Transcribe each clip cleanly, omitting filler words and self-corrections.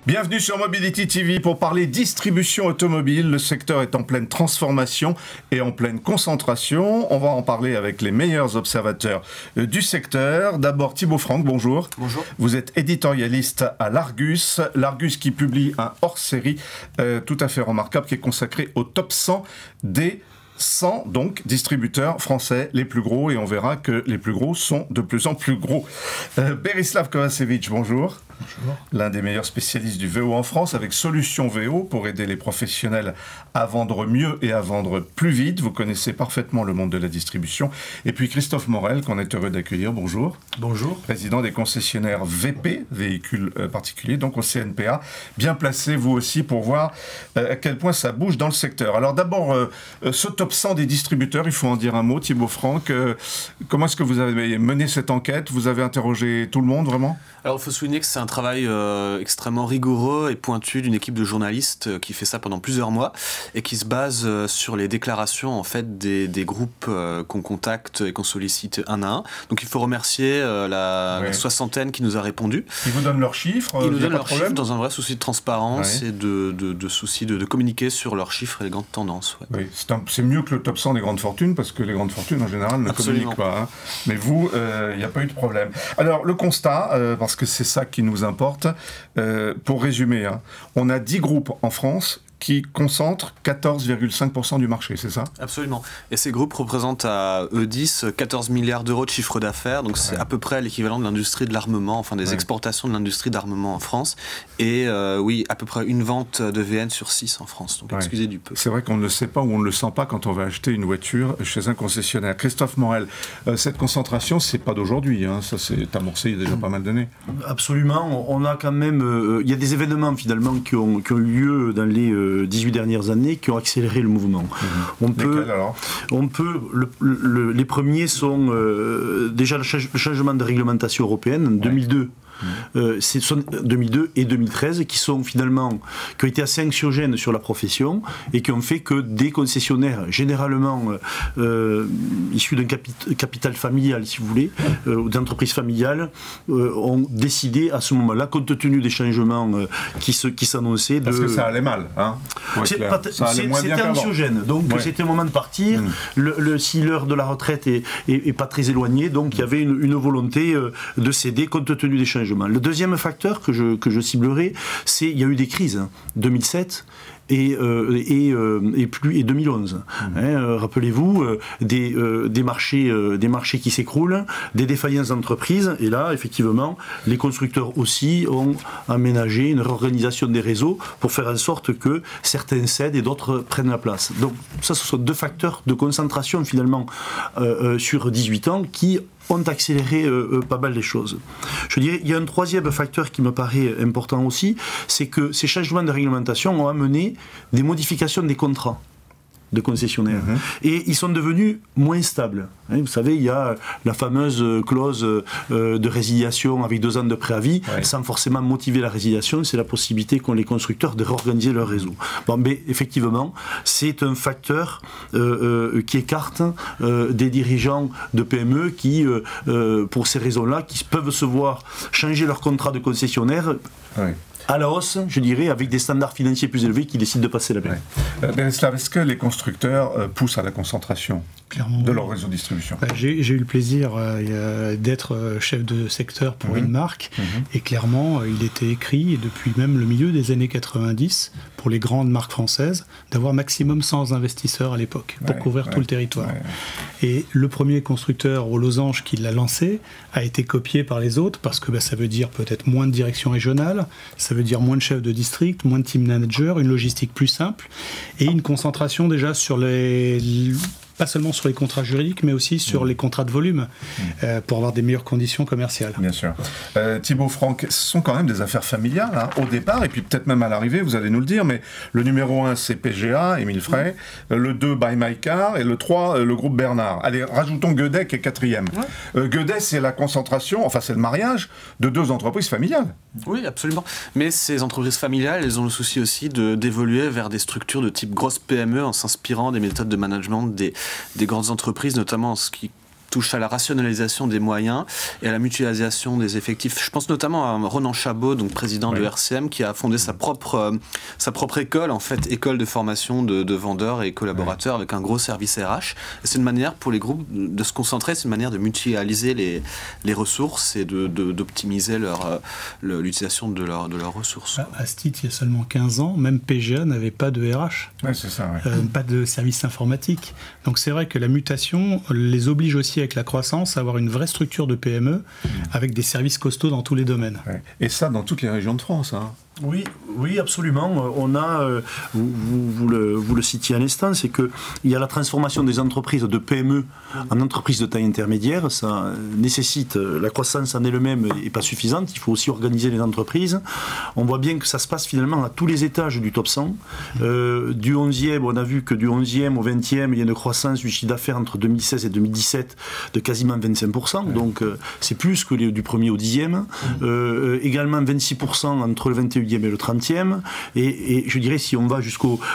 Bienvenue sur Mobility TV pour parler distribution automobile. Le secteur est en pleine transformation et en pleine concentration. On va en parler avec les meilleurs observateurs du secteur. D'abord Thibaut Franck, bonjour. Bonjour. Vous êtes éditorialiste à l'Argus. L'Argus qui publie un hors-série tout à fait remarquable qui est consacré au top 100 des 100 donc distributeurs français les plus gros, et on verra que les plus gros sont de plus en plus gros. Berislav Kovacevic, bonjour. Bonjour. L'un des meilleurs spécialistes du VO en France, avec Solutions VO pour aider les professionnels à vendre mieux et à vendre plus vite. Vous connaissez parfaitement le monde de la distribution. Et puis Christophe Morel, qu'on est heureux d'accueillir. Bonjour. Bonjour. Président des concessionnaires VP, véhicules particuliers, donc au CNPA. Bien placé, vous aussi, pour voir à quel point ça bouge dans le secteur. Alors d'abord, ce top 100 des distributeurs, il faut en dire un mot. Thibaut Franck, comment est-ce que vous avez mené cette enquête? Vous avez interrogé tout le monde, vraiment? Alors il faut souligner que c'est un travail extrêmement rigoureux et pointu d'une équipe de journalistes qui fait ça pendant plusieurs mois et qui se base sur les déclarations en fait des groupes qu'on contacte et qu'on sollicite un à un. Donc il faut remercier la soixantaine qui nous a répondu. Ils vous donnent leurs chiffres? Ils nous donnent leurs chiffres dans un vrai souci de transparence et de souci de communiquer sur leurs chiffres et les grandes tendances. Ouais. Oui, c'est mieux que le top 100 des grandes fortunes, parce que les grandes fortunes en général ne communiquent pas. Hein. Mais vous, il n'y a pas eu de problème. Alors le constat, parce que c'est ça qui nous importe, pour résumer, hein, on a 10 groupes en France qui concentrent 14,5% du marché, c'est ça? Absolument. Et ces groupes représentent à eux 10 14 milliards d'euros de chiffre d'affaires, donc c'est à peu près l'équivalent de l'industrie de l'armement, enfin des exportations de l'industrie d'armement en France, et oui, à peu près une vente de VN sur 6 en France, donc excusez du peu. C'est vrai qu'on ne le sait pas ou on ne le sent pas quand on va acheter une voiture chez un concessionnaire. Christophe Morel, cette concentration, c'est pas d'aujourd'hui, hein, ça c'est amorcé il y a déjà pas mal d'années. Absolument, on a quand même, il y a des événements finalement qui ont eu lieu dans les 18 dernières années qui ont accéléré le mouvement. Les premiers sont déjà le changement de réglementation européenne en 2002. Ce sont 2002 et 2013 qui ont été assez anxiogènes sur la profession et qui ont fait que des concessionnaires, généralement issus d'un capital familial, si vous voulez, ou d'entreprises familiales, ont décidé à ce moment-là, compte tenu des changements qui s'annonçaient... Parce que ça allait mal, hein. C'était anxiogène, donc c'était le moment de partir. Si l'heure de la retraite est pas très éloignée, donc il y avait une volonté de céder compte tenu des changements. Le deuxième facteur que je ciblerai, c'est qu'il y a eu des crises, 2007 et 2011. Rappelez-vous, des marchés qui s'écroulent, des défaillances d'entreprises, et là, effectivement, les constructeurs aussi ont aménagé une réorganisation des réseaux pour faire en sorte que certains cèdent et d'autres prennent la place. Donc ça, ce sont deux facteurs de concentration, finalement, sur 18 ans qui ont accéléré pas mal les choses. Je dirais, il y a un troisième facteur qui me paraît important aussi, c'est que ces changements de réglementation ont amené des modifications des contrats de concessionnaires. Et ils sont devenus moins stables. Vous savez, il y a la fameuse clause de résiliation avec 2 ans de préavis, sans forcément motiver la résiliation, c'est la possibilité qu'ont les constructeurs de réorganiser leur réseau. Bon, mais effectivement, c'est un facteur qui écarte des dirigeants de PME qui, pour ces raisons-là, qui peuvent se voir changer leur contrat de concessionnaire à la hausse, je dirais, avec des standards financiers plus élevés qui décident de passer la paix. Berislav, est-ce que les constructeurs poussent à la concentration de leur réseau de distribution? J'ai eu le plaisir d'être chef de secteur pour une marque, et clairement, il était écrit, et depuis même le milieu des années 90, pour les grandes marques françaises, d'avoir maximum 100 investisseurs à l'époque, pour couvrir tout le territoire. Et le premier constructeur au losange qui l'a lancé a été copié par les autres, parce que ça veut dire peut-être moins de direction régionale, ça veut dire moins de chefs de district, moins de team managers, une logistique plus simple, et une concentration déjà sur pas seulement sur les contrats juridiques, mais aussi sur les contrats de volume, pour avoir des meilleures conditions commerciales. Bien sûr. Thibaut Franck, ce sont quand même des affaires familiales, hein, au départ, et puis peut-être même à l'arrivée, vous allez nous le dire, mais le numéro 1, c'est PGA, Émile Frey, le 2, Buy My Car, et le 3, le groupe Bernard. Allez, rajoutons Gueudet qui est 4e. Gueudet, c'est la concentration, enfin c'est le mariage de 2 entreprises familiales. Oui, absolument. Mais ces entreprises familiales, elles ont le souci aussi d'évoluer vers des structures de type grosse PME en s'inspirant des méthodes de management des grandes entreprises, notamment en ce qui touche à la rationalisation des moyens et à la mutualisation des effectifs. Je pense notamment à Ronan Chabot, donc président de RCM, qui a fondé sa propre école, en fait, école de formation de vendeurs et collaborateurs avec un gros service RH. Et c'est une manière pour les groupes de se concentrer, c'est une manière de mutualiser les ressources et d'optimiser l'utilisation de leurs ressources. À ce titre, il y a seulement 15 ans, même PGA n'avait pas de RH, c'est ça, pas de service informatique. Donc c'est vrai que la mutation les oblige aussi avec la croissance à avoir une vraie structure de PME avec des services costauds dans tous les domaines. Et ça dans toutes les régions de France. Oui, absolument. On a, vous le citiez à l'instant, c'est qu'il y a la transformation des entreprises de PME en entreprises de taille intermédiaire. Ça nécessite, la croissance en elle-même n'est pas suffisante, il faut aussi organiser les entreprises. On voit bien que ça se passe finalement à tous les étages du top 100. Du 11e, on a vu que du 11e au 20e, il y a une croissance du chiffre d'affaires entre 2016 et 2017 de quasiment 25%. Donc c'est plus que du 1er au 10e. Également 26% entre le 21e et le 30e, et je dirais si on va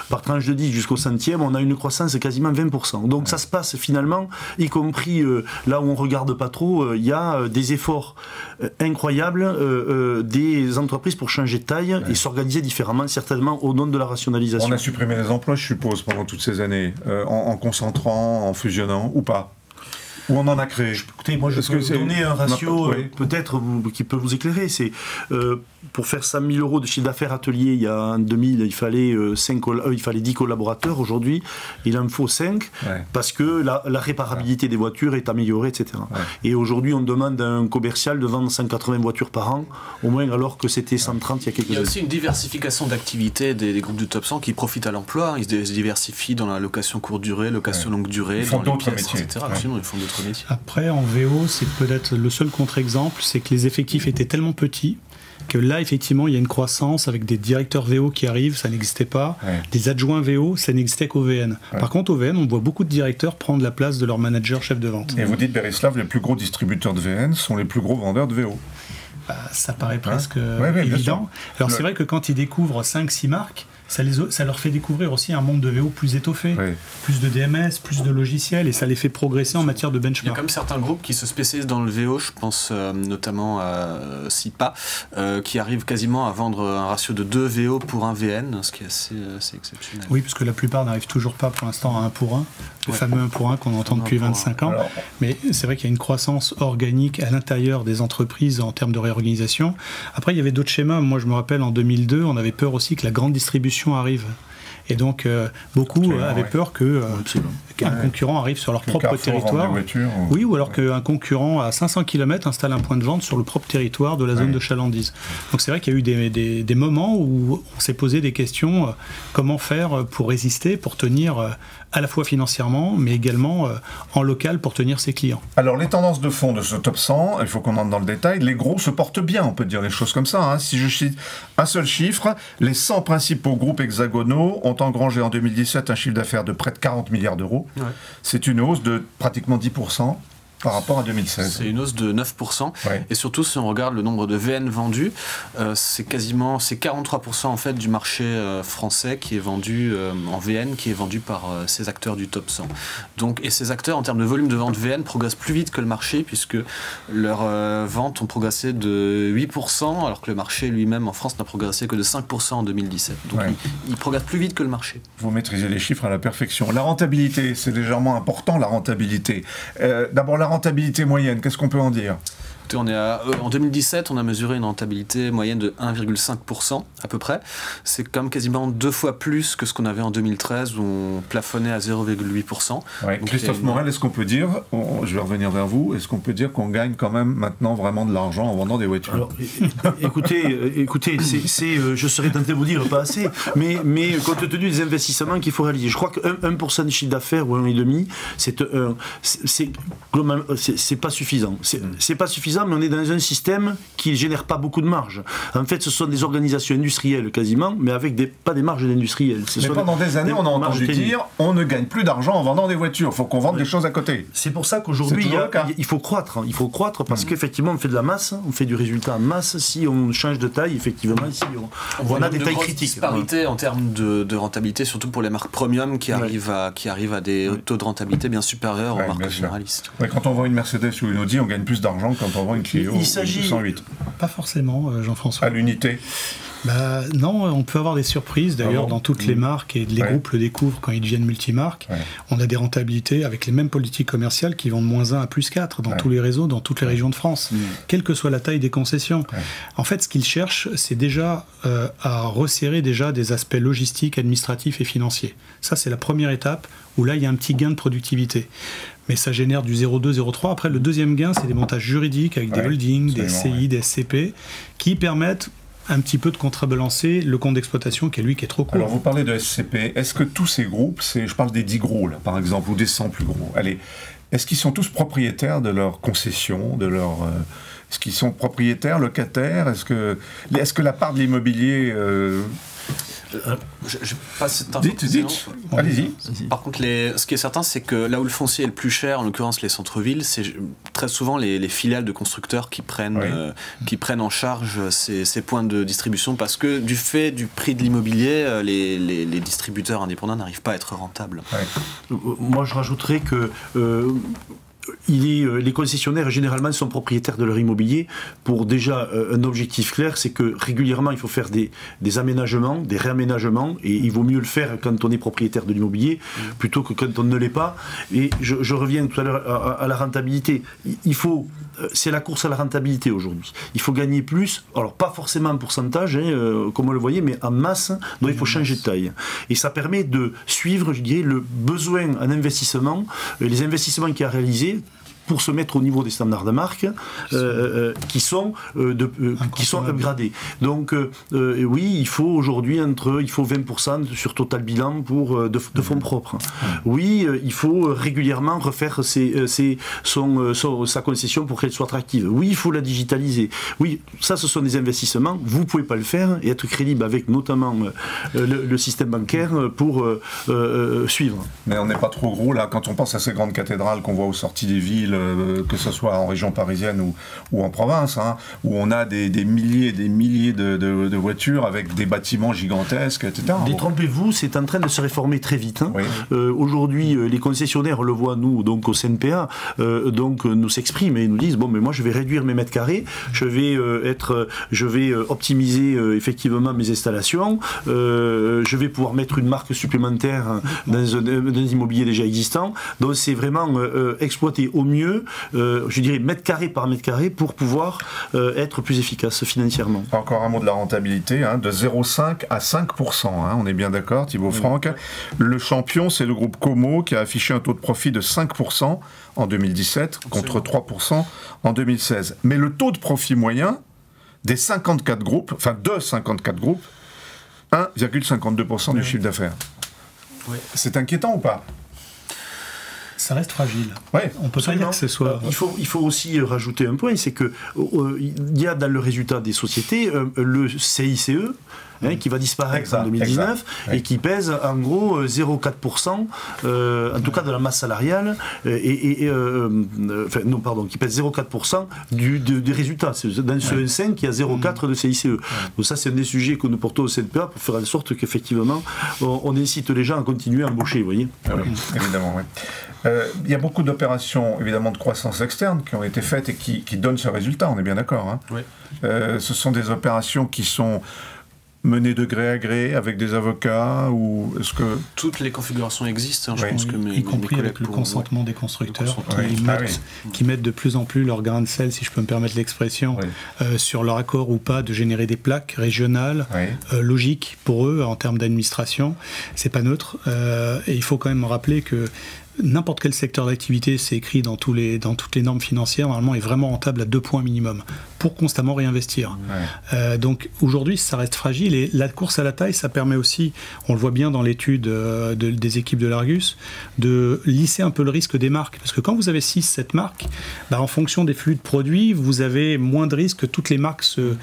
par tranche de 10 jusqu'au 100e, on a une croissance de quasiment 20%. Donc ça se passe finalement, y compris là où on ne regarde pas trop, il y a des efforts incroyables des entreprises pour changer de taille et s'organiser différemment, certainement au nom de la rationalisation. On a supprimé les emplois, je suppose, pendant toutes ces années, en concentrant, en fusionnant, ou pas? Ou on en a créé? Écoutez, moi je peux donner un ratio peut-être qui peut vous éclairer. C'est pour faire 100 000 euros de chiffre d'affaires atelier, il y a en 2000, il fallait 10 collaborateurs. Aujourd'hui, il en faut 5 parce que la réparabilité des voitures est améliorée, etc. Et aujourd'hui, on demande à un commercial de vendre 180 voitures par an, au moins, alors que c'était 130 il y a quelques années. Il y a aussi une diversification d'activités des groupes du top 100 qui profitent à l'emploi. Ils se diversifient dans la location courte durée, location longue durée, ils font dans les d'autres pièces, métiers. etc. Absolument, ils font d'autres métiers. Après, en VO, c'est peut-être le seul contre-exemple, c'est que les effectifs étaient tellement petits que là, effectivement, il y a une croissance avec des directeurs VO qui arrivent, ça n'existait pas. Des adjoints VO, ça n'existait qu'au VN. Par contre, au VN, on voit beaucoup de directeurs prendre la place de leur manager chef de vente. Et vous dites, Berislav, les plus gros distributeurs de VN sont les plus gros vendeurs de VO. Ça paraît presque évident. Alors c'est vrai que quand ils découvrent 5-6 marques, ça leur fait découvrir aussi un monde de VO plus étoffé, plus de DMS, plus de logiciels, et ça les fait progresser en matière de benchmark. Il y a comme certains groupes qui se spécialisent dans le VO, je pense notamment à SIPA, qui arrivent quasiment à vendre un ratio de 2 VO pour 1 VN, ce qui est assez exceptionnel. Oui, parce que la plupart n'arrivent toujours pas pour l'instant à 1 pour 1, le fameux 1 pour 1 qu'on entend depuis 25 ans. Alors, mais c'est vrai qu'il y a une croissance organique à l'intérieur des entreprises en termes de réorganisation. Après, il y avait d'autres schémas. Moi, je me rappelle, en 2002, on avait peur aussi que la grande distribution arrive. Et donc, beaucoup avaient peur qu'un concurrent arrive sur leur propre territoire. Oui, ou alors qu'un concurrent à 500 km installe un point de vente sur le propre territoire de la zone de chalandise. Donc, c'est vrai qu'il y a eu des moments où on s'est posé des questions comment faire pour résister, pour tenir à la fois financièrement, mais également en local pour tenir ses clients. Alors, les tendances de fond de ce top 100, il faut qu'on entre dans le détail. Les gros se portent bien, on peut dire les choses comme ça. Si je cite un seul chiffre, les 100 principaux groupes hexagonaux ont engrangé en 2017 un chiffre d'affaires de près de 40 milliards d'euros. C'est une hausse de pratiquement 10% par rapport à 2016. C'est une hausse de 9%. Et surtout, si on regarde le nombre de VN vendus, c'est 43% en fait du marché français qui est vendu en VN, qui est vendu par ces acteurs du top 100. Donc, et ces acteurs, en termes de volume de vente VN, progressent plus vite que le marché, puisque leurs ventes ont progressé de 8%, alors que le marché lui-même en France n'a progressé que de 5% en 2017. Donc, il progresse plus vite que le marché. Vous maîtrisez les chiffres à la perfection. La rentabilité, c'est légèrement important, la rentabilité. D'abord, la rentabilité moyenne, qu'est-ce qu'on peut en dire ? En 2017, on a mesuré une rentabilité moyenne de 1,5% à peu près. C'est comme quasiment 2 fois plus que ce qu'on avait en 2013 où on plafonnait à 0,8%. Christophe Morel, est-ce qu'on peut dire, je vais revenir vers vous, est-ce qu'on peut dire qu'on gagne quand même maintenant vraiment de l'argent en vendant des voitures ? Alors, écoutez, je serais tenté de vous dire pas assez, mais compte tenu des investissements qu'il faut réaliser, je crois que 1% de chiffre d'affaires ou 1,5%, c'est pas suffisant. C'est pas suffisant, mais on est dans un système qui ne génère pas beaucoup de marge. En fait, ce sont des organisations industrielles quasiment, mais avec pas des marges d'industriels. Mais pendant des années, on a entendu dire on ne gagne plus d'argent en vendant des voitures, il faut qu'on vende des choses à côté. C'est pour ça qu'aujourd'hui, il faut croître. Il faut croître parce qu'effectivement, on fait de la masse, on fait du résultat en masse. Si on change de taille, effectivement, on a des tailles critiques. Disparité en termes de rentabilité, surtout pour les marques premium qui arrivent à des taux de rentabilité bien supérieurs aux marques généralistes. Quand quand on vend une Mercedes ou une Audi, on gagne plus d'argent que quand on vend une Clio ou une 208. Pas forcément, Jean-François. À l'unité. Non, on peut avoir des surprises. D'ailleurs, dans toutes les marques, et les groupes le découvrent quand ils deviennent multimarques. On a des rentabilités avec les mêmes politiques commerciales qui vont de -1 à +4 dans tous les réseaux, dans toutes les régions de France, quelle que soit la taille des concessions. En fait, ce qu'ils cherchent, c'est déjà à resserrer déjà des aspects logistiques, administratifs et financiers. Ça, c'est la première étape où là, il y a un petit gain de productivité. Mais ça génère du 0,2, 0,3. Après, le deuxième gain, c'est des montages juridiques avec des holdings, des SCI, des SCP, qui permettent un petit peu de contrebalancer le compte d'exploitation qui est trop court. Alors vous parlez de SCP, est-ce que tous ces groupes, je parle des 10 gros là, par exemple, ou des 100 plus gros, allez, est-ce qu'ils sont tous propriétaires de leur concession, est-ce qu'ils sont propriétaires, locataires, est-ce que la part de l'immobilier... Je passe cette information. Dites. Allez-y. Par contre, ce qui est certain, c'est que là où le foncier est le plus cher, en l'occurrence les centres-villes, c'est très souvent les filiales de constructeurs qui prennent en charge ces points de distribution, parce que du fait du prix de l'immobilier, les distributeurs indépendants n'arrivent pas à être rentables. Moi, je rajouterais que les concessionnaires généralement sont propriétaires de leur immobilier pour déjà un objectif clair, c'est que régulièrement il faut faire des aménagements, des réaménagements, et il vaut mieux le faire quand on est propriétaire de l'immobilier plutôt que quand on ne l'est pas. Et je reviens tout à l'heure à la rentabilité. C'est la course à la rentabilité aujourd'hui. Il faut gagner plus, alors pas forcément en pourcentage, comme on le voyait, mais en masse, donc il faut changer de taille. Et ça permet de suivre, je dirais, le besoin en investissement, les investissements qu'il y a réalisés pour se mettre au niveau des standards de marque qui sont upgradés. Donc oui, il faut aujourd'hui il faut 20% sur total bilan de fonds propres. Oui, il faut régulièrement refaire sa concession pour qu'elle soit attractive. Oui, il faut la digitaliser. Oui, ça ce sont des investissements. Vous ne pouvez pas le faire et être crédible avec notamment le système bancaire pour suivre. Mais on n'est pas trop gros là quand on pense à ces grandes cathédrales qu'on voit aux sorties des villes, que ce soit en région parisienne ou en province, où on a des milliers et des milliers de voitures avec des bâtiments gigantesques, etc. Détrompez-vous, c'est en train de se réformer très vite. Aujourd'hui, les concessionnaires, on le voit nous, donc au CNPA, nous s'expriment et nous disent mais moi je vais réduire mes mètres carrés, je vais optimiser effectivement mes installations, je vais pouvoir mettre une marque supplémentaire dans un immobilier déjà existant. Donc c'est vraiment exploiter au mieux, je dirais mètre carré par mètre carré, pour pouvoir être plus efficace financièrement. Encore un mot de la rentabilité, de 0,5 à 5%, on est bien d'accord, Thibaut Franck. Le champion, c'est le groupe Como qui a affiché un taux de profit de 5% en 2017 contre 3% en 2016. Mais le taux de profit moyen des 54 groupes, 1,52% du chiffre d'affaires. Oui. C'est inquiétant ou pas ? Ça reste fragile. On peut pas dire que ce soit... Il faut aussi rajouter un point, c'est que il y a dans le résultat des sociétés le CICE, qui va disparaître en 2019 et qui pèse en gros 0,4%, en tout cas de la masse salariale, qui pèse 0,4% des résultats. Dans ce 1,5, il y a 0,4 de CICE. Donc ça, c'est un des sujets que nous portons au CNPA pour faire en sorte qu'effectivement, on incite les gens à continuer à embaucher, vous voyez. Évidemment, il y a beaucoup d'opérations, évidemment, de croissance externe qui ont été faites et qui donnent ce résultat, on est bien d'accord. Ce sont des opérations qui sont menées de gré à gré avec des avocats, ou est-ce que... Toutes les configurations existent, je pense que y compris avec le consentement des constructeurs qui mettent de plus en plus leur grain de sel, si je peux me permettre l'expression, sur leur accord ou pas de générer des plaques régionales logiques pour eux en termes d'administration. C'est pas neutre, et il faut quand même rappeler que n'importe quel secteur d'activité, c'est écrit dans toutes les normes financières, normalement est vraiment rentable à 2 points minimum pour constamment réinvestir. Donc aujourd'hui, ça reste fragile, et la course à la taille, ça permet aussi, on le voit bien dans l'étude des équipes de l'Argus, de lisser un peu le risque des marques. Parce que quand vous avez 6-7 marques, en fonction des flux de produits, vous avez moins de risques que toutes les marques se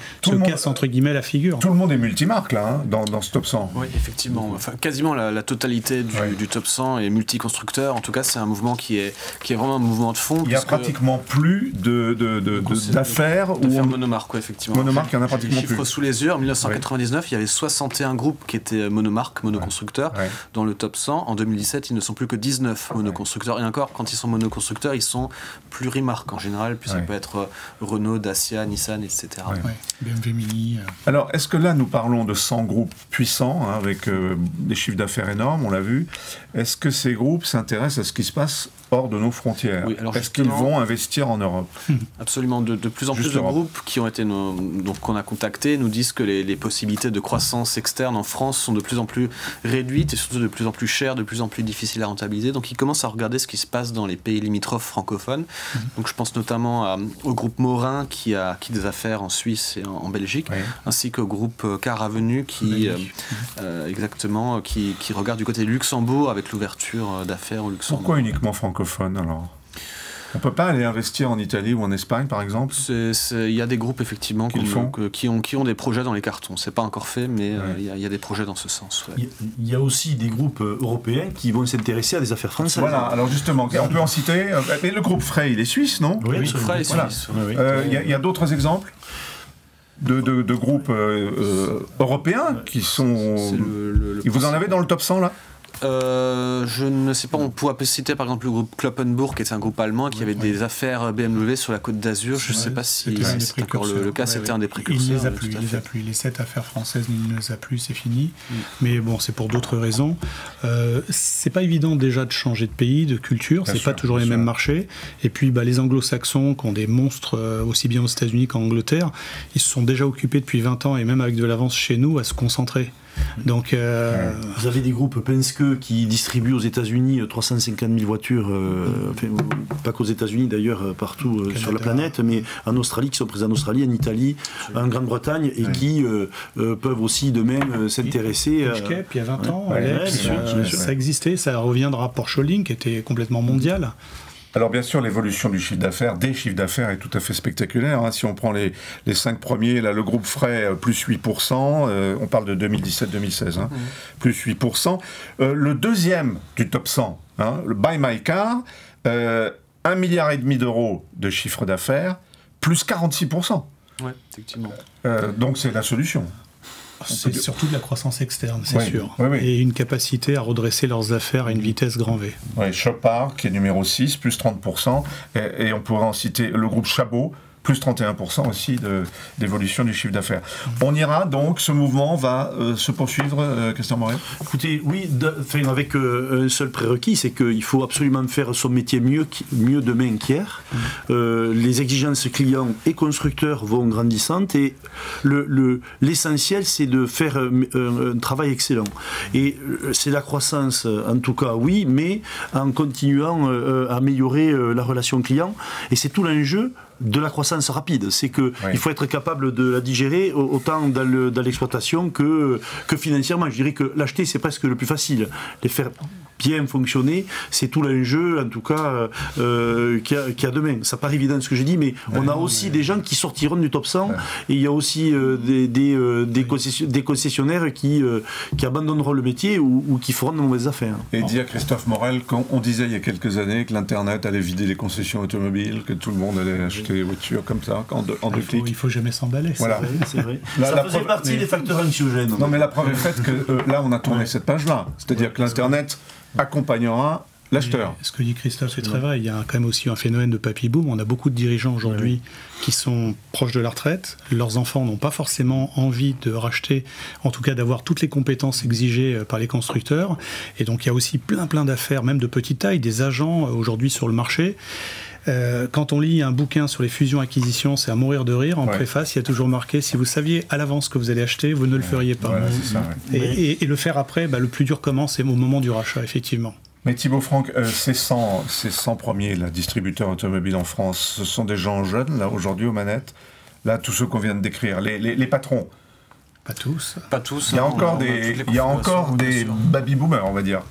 cassent entre guillemets la figure. Tout le monde est multimarque là, dans ce top 100. Oui, effectivement. Quasiment la totalité du top 100 est multiconstructeur. En tout cas, c'est un mouvement qui est vraiment un mouvement de fond. Il n'y a pratiquement plus d'affaires où fait, monomarque, effectivement. Monomarque, il y en a pratiquement plus. Chiffre sous les yeux, en 1999, il y avait 61 groupes qui étaient monomarques, monoconstructeurs, dans le top 100. En 2017, ils ne sont plus que 19 monoconstructeurs. Et encore, quand ils sont monoconstructeurs, ils sont plurimarques en général, puis ça peut être Renault, Dacia, Nissan, etc. BMW Mini. Alors, est-ce que là, nous parlons de 100 groupes puissants, hein, avec des chiffres d'affaires énormes, on l'a vu. Est-ce que ces groupes s'intéressent à ce qui se passe hors de nos frontières? Est-ce qu'ils vont investir en Europe? Absolument. De plus en plus de groupes qui ont été qu'on a contactés nous disent que les possibilités de croissance externe en France sont de plus en plus réduites et surtout de plus en plus chères, de plus en plus difficiles à rentabiliser. Donc ils commencent à regarder ce qui se passe dans les pays limitrophes francophones. Donc je pense notamment au groupe Morin qui a des affaires en Suisse et en Belgique, ainsi qu'au groupe Car Avenue qui regarde du côté de Luxembourg avec l'ouverture d'affaires au Luxembourg. Pourquoi uniquement francophone alors? On ne peut pas aller investir en Italie ou en Espagne, par exemple? Il y a des groupes, effectivement, qui ont des projets dans les cartons. Ce n'est pas encore fait, mais il y a des projets dans ce sens. Il y a aussi des groupes européens qui vont s'intéresser à des affaires françaises. Voilà, alors justement, on peut en citer. Mais le groupe Frey, il est suisse, non? Oui, Frey est suisse. Il y a d'autres exemples de groupes européens qui sont... Vous en avez dans le top 100, là? Je ne sais pas, on pourrait citer par exemple le groupe Kloppenburg, qui était un groupe allemand qui avait des affaires BMW sur la Côte d'Azur. Je ne sais pas si c'est encore le cas, c'était un des précurseurs. Il les a plus, les 7 affaires françaises, il ne les a plus, c'est fini. Mais bon, c'est pour d'autres raisons. C'est pas évident déjà de changer de pays, de culture, c'est pas toujours les mêmes marchés. Et puis les anglo-saxons qui ont des monstres aussi bien aux États-Unis qu'en Angleterre, ils se sont déjà occupés depuis 20 ans et même avec de l'avance chez nous à se concentrer. Donc, vous avez des groupes Penske qui distribuent aux États-Unis 350 000 voitures, pas qu'aux États-Unis d'ailleurs, partout sur la planète, mais en Australie, qui sont présents en Australie, en Italie, en Grande-Bretagne, et qui peuvent aussi de même s'intéresser. Puis il y a 20 ans, Alex, ça existait, ça reviendra. Porsche Link était complètement mondial. Alors bien sûr, l'évolution des chiffres d'affaires est tout à fait spectaculaire. Hein. Si on prend les 5 premiers, là, le groupe Frey, plus 8%, on parle de 2017-2016, hein, plus 8%. Le deuxième du top 100, hein, le Buy My Car, 1,5 milliard d'euros de chiffre d'affaires, plus 46%. Oui, effectivement. Donc c'est la solution. C'est surtout de la croissance externe, c'est sûr. Et une capacité à redresser leurs affaires à une vitesse grand V. Oui, Chopard, qui est numéro 6, plus 30%. Et on pourrait en citer le groupe Chabot, plus 31% aussi d'évolution du chiffre d'affaires. On ira donc, ce mouvement va se poursuivre, Christian Morel? Écoutez, oui, avec un seul prérequis, c'est qu'il faut absolument faire son métier mieux demain qu'hier. Les exigences clients et constructeurs vont grandisantes et l'essentiel, c'est de faire un travail excellent. Et c'est la croissance, en tout cas, oui, mais en continuant à améliorer la relation client. Et c'est tout l'enjeu de la croissance rapide, c'est qu'il faut être capable de la digérer autant dans l'exploitation que financièrement. Je dirais que l'acheter, c'est presque le plus facile. Les faire bien fonctionner, c'est tout l'enjeu, en tout cas, qu'il y a demain. Ça paraît évident ce que j'ai dit, mais on a aussi des gens qui sortiront du top 100, et il y a aussi des concessionnaires qui abandonneront le métier ou qui feront de mauvaises affaires. Et dire, Christophe Morel, quand on disait il y a quelques années que l'Internet allait vider les concessions automobiles, que tout le monde allait acheter des voitures comme ça, en deux clics. Il faut jamais s'emballer. Voilà. C'est vrai. Ça faisait partie des facteurs anxiogènes. Non, mais la preuve est faite que là, on a tourné cette page-là. C'est-à-dire que l'Internet accompagnera l'acheteur. Ce que dit Christophe, c'est très vrai. Il y a quand même aussi un phénomène de papy-boom. On a beaucoup de dirigeants aujourd'hui qui sont proches de la retraite. Leurs enfants n'ont pas forcément envie de racheter, en tout cas d'avoir toutes les compétences exigées par les constructeurs. Et donc il y a aussi plein d'affaires, même de petite taille, des agents aujourd'hui sur le marché. Quand on lit un bouquin sur les fusions-acquisitions, c'est à mourir de rire. En préface, il y a toujours marqué: si vous saviez à l'avance que vous allez acheter, vous ne le feriez pas. C'est ça, et le faire après, le plus dur commence, c'est au moment du rachat, effectivement. Mais Thibaut Franck, ces 100 premiers distributeurs automobiles en France, ce sont des gens jeunes, là, aujourd'hui, aux manettes. Là, tous ceux qu'on vient de décrire, les patrons. Pas tous. Pas tous. Il y a encore des baby-boomers, on va dire.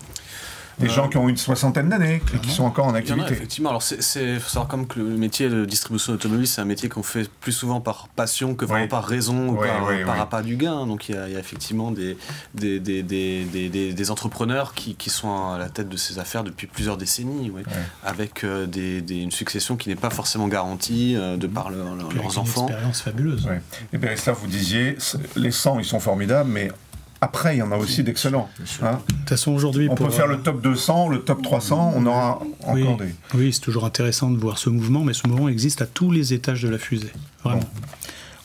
des gens qui ont une soixantaine d'années, qui sont encore en Il y en a, activité. effectivement. Alors, faut savoir comme que le métier de distribution automobile, c'est un métier qu'on fait plus souvent par passion que vraiment par raison ou par appât du gain. Donc, il y a effectivement des entrepreneurs qui sont à la tête de ces affaires depuis plusieurs décennies, avec une succession qui n'est pas forcément garantie de par leurs enfants. Une expérience fabuleuse. Et Bérislav, vous disiez, les 100, ils sont formidables, mais après, il y en a aussi d'excellents. Hein. De toute façon, aujourd'hui... On peut faire le top 200, le top 300, on aura encore des... Oui, c'est toujours intéressant de voir ce mouvement, mais ce mouvement existe à tous les étages de la fusée. Vraiment. Bon.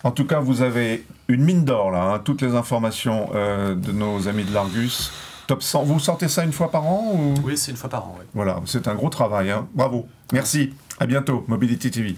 En tout cas, vous avez une mine d'or, là, hein, toutes les informations de nos amis de l'Argus. Top 100, vous sortez ça une fois par an ou... Oui, c'est une fois par an, oui. Voilà, c'est un gros travail. Hein. Bravo, merci, à bientôt, Mobility TV.